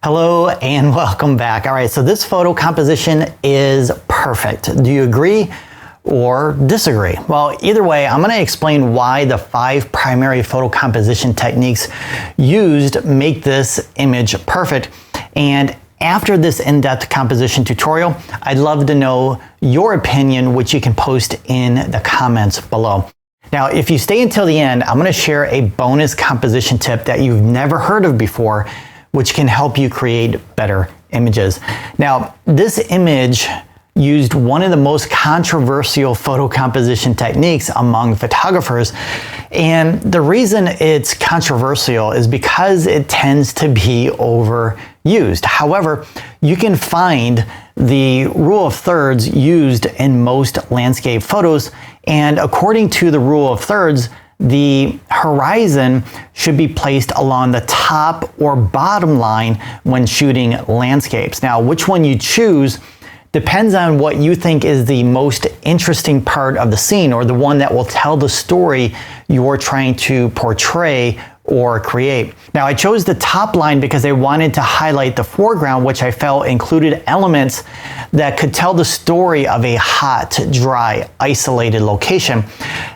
Hello and welcome back. All right, so this photo composition is perfect. Do you agree or disagree? Well, either way, I'm going to explain why the 5 primary photo composition techniques used make this image perfect. And after this in-depth composition tutorial, I'd love to know your opinion, which you can post in the comments below. Now, if you stay until the end, I'm going to share a bonus composition tip that you've never heard of before, which can help you create better images. Now, this image used one of the most controversial photo composition techniques among photographers. And the reason it's controversial is because it tends to be overused. However, you can find the rule of thirds used in most landscape photos. And according to the rule of thirds, the horizon should be placed along the top or bottom line when shooting landscapes. Now, which one you choose depends on what you think is the most interesting part of the scene, or the one that will tell the story you're trying to portray or create. Now, I chose the top line because I wanted to highlight the foreground, which I felt included elements that could tell the story of a hot, dry, isolated location.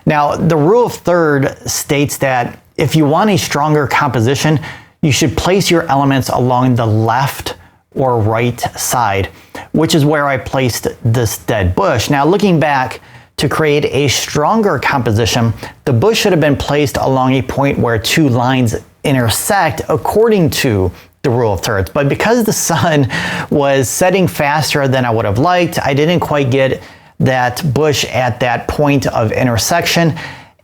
Now, the rule of third states that if you want a stronger composition, you should place your elements along the left or right side, which is where I placed this dead bush. Now, looking back, to create a stronger composition, the bush should have been placed along a point where 2 lines intersect according to the rule of thirds. But because the sun was setting faster than I would have liked, I didn't quite get that bush at that point of intersection.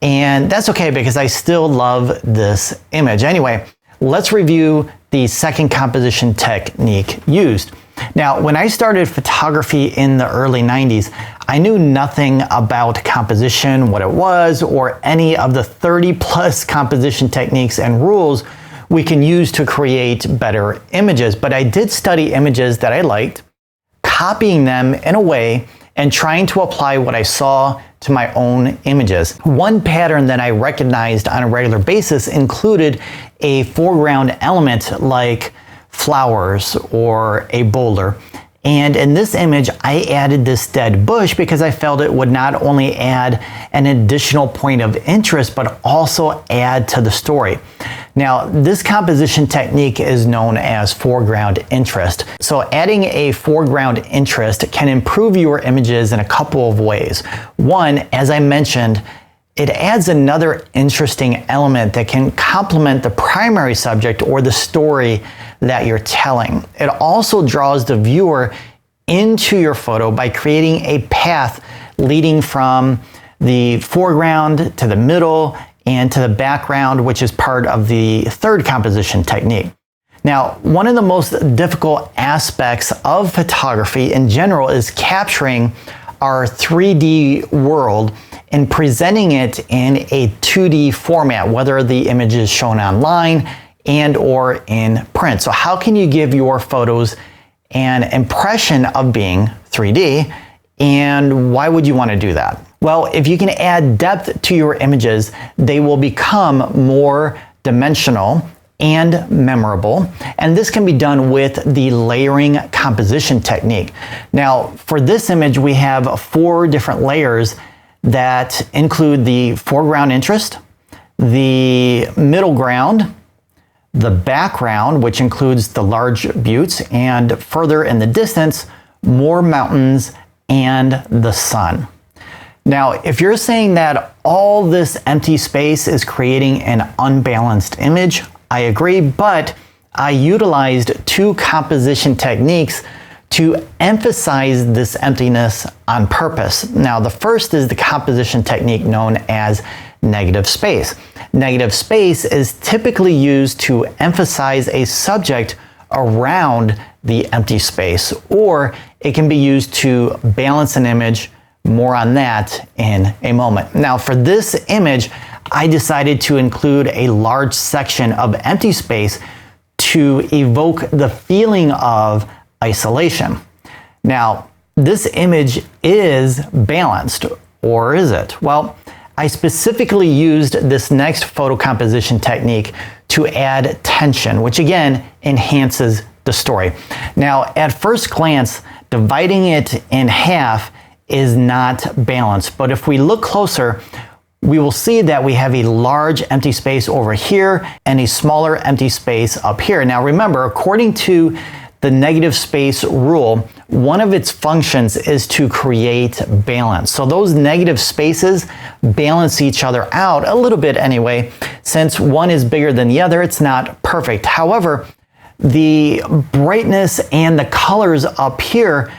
And that's okay because I still love this image. Anyway, let's review the second composition technique used. Now, when I started photography in the early 90s, I knew nothing about composition, what it was, or any of the 30+ composition techniques and rules we can use to create better images. But I did study images that I liked, copying them in a way and trying to apply what I saw to my own images. One pattern that I recognized on a regular basis included a foreground element like flowers or a boulder. And in this image, I added this dead bush because I felt it would not only add an additional point of interest, but also add to the story. Now, this composition technique is known as foreground interest. So adding a foreground interest can improve your images in a couple of ways. One, as I mentioned, it adds another interesting element that can complement the primary subject or the story that you're telling. It also draws the viewer into your photo by creating a path leading from the foreground to the middle and to the background, which is part of the third composition technique. Now, one of the most difficult aspects of photography in general is capturing our 3D world and presenting it in a 2D format, whether the image is shown online and or in print. So how can you give your photos an impression of being 3D, and why would you want to do that? Well, if you can add depth to your images, they will become more dimensional and memorable, and this can be done with the layering composition technique. Now, for this image, we have 4 different layers that include the foreground interest, the middle ground, the background, which includes the large buttes, and further in the distance, more mountains and the sun. Now, if you're saying that all this empty space is creating an unbalanced image, I agree, but I utilized 2 composition techniques to emphasize this emptiness on purpose. Now, the first is the composition technique known as negative space. Negative space is typically used to emphasize a subject around the empty space, or it can be used to balance an image. More on that in a moment. Now, for this image, I decided to include a large section of empty space to evoke the feeling of isolation. Now, this image is balanced, or is it? Well, I specifically used this next photo composition technique to add tension, which again enhances the story. Now, at first glance, dividing it in half is not balanced, but if we look closer, we will see that we have a large empty space over here and a smaller empty space up here. Now remember, according to the negative space rule, one of its functions is to create balance. So those negative spaces balance each other out a little bit anyway. Since one is bigger than the other, it's not perfect. However, the brightness and the colors up here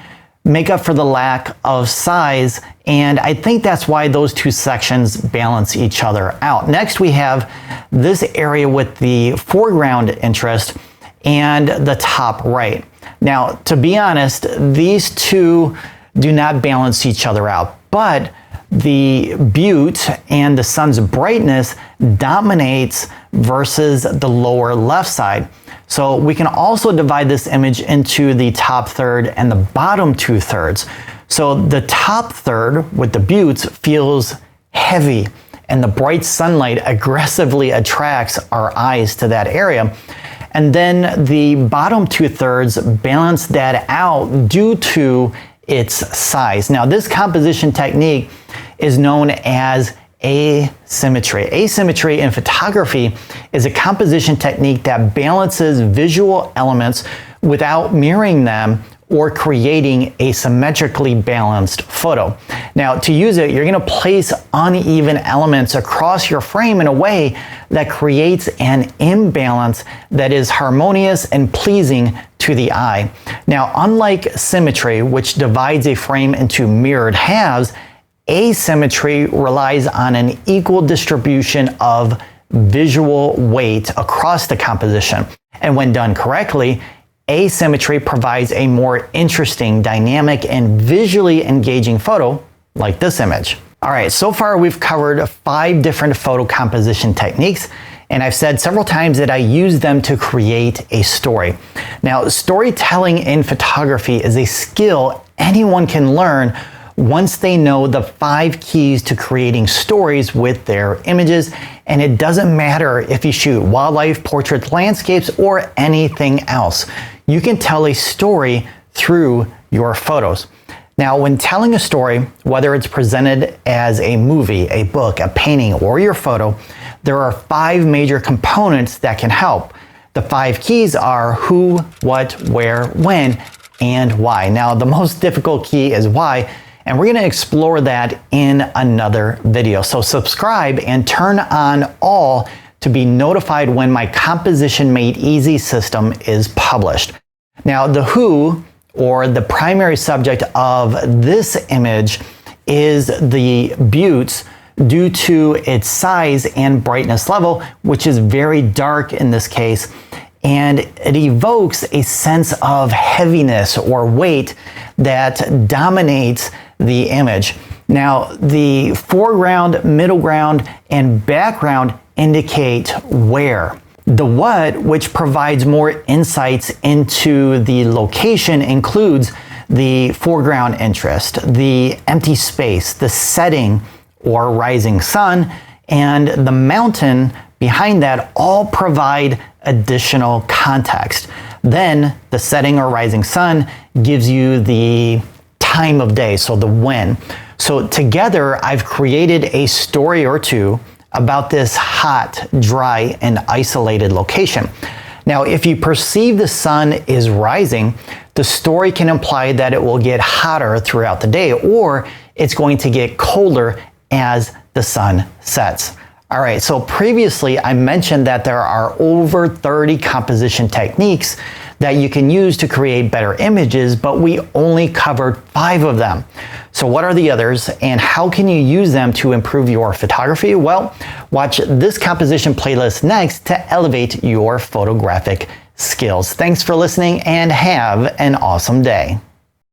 make up for the lack of size, and I think that's why those two sections balance each other out. Next, we have this area with the foreground interest and the top right. Now, to be honest, these two do not balance each other out, but the butte and the sun's brightness dominates versus the lower left side. So we can also divide this image into the top third and the bottom 2/3. So the top third with the buttes feels heavy, and the bright sunlight aggressively attracts our eyes to that area. And then the bottom 2/3 balance that out due to its size. Now, this composition technique is known as asymmetry. Asymmetry in photography is a composition technique that balances visual elements without mirroring them or creating a symmetrically balanced photo. Now, to use it, you're going to place uneven elements across your frame in a way that creates an imbalance that is harmonious and pleasing to the eye. Now, unlike symmetry, which divides a frame into mirrored halves, asymmetry relies on an equal distribution of visual weight across the composition. And when done correctly, asymmetry provides a more interesting, dynamic, and visually engaging photo like this image. All right, so far we've covered 5 different photo composition techniques, and I've said several times that I use them to create a story. Now, storytelling in photography is a skill anyone can learn once they know the 5 keys to creating stories with their images. And it doesn't matter if you shoot wildlife, portraits, landscapes, or anything else. You can tell a story through your photos. Now, when telling a story, whether it's presented as a movie, a book, a painting, or your photo, there are 5 major components that can help. The 5 keys are who, what, where, when, and why. Now, the most difficult key is why, and we're going to explore that in another video. So subscribe and turn on all to be notified when my Composition Made Easy system is published. Now, the who, or the primary subject of this image, is the buttes due to its size and brightness level, which is very dark in this case, and it evokes a sense of heaviness or weight that dominates the image. Now, the foreground, middle ground, and background indicate where. The what, which provides more insights into the location, includes the foreground interest, the empty space, the setting or rising sun, and the mountain behind that all provide additional context. Then the setting or rising sun gives you the time of day, so the when. So together, I've created a story or two about this hot, dry, and isolated location. Now, if you perceive the sun is rising, the story can imply that it will get hotter throughout the day, or it's going to get colder as the sun sets. All right, so previously I mentioned that there are over 30 composition techniques that you can use to create better images, but we only covered 5 of them. So what are the others, and how can you use them to improve your photography? Well, watch this composition playlist next to elevate your photographic skills. Thanks for listening and have an awesome day.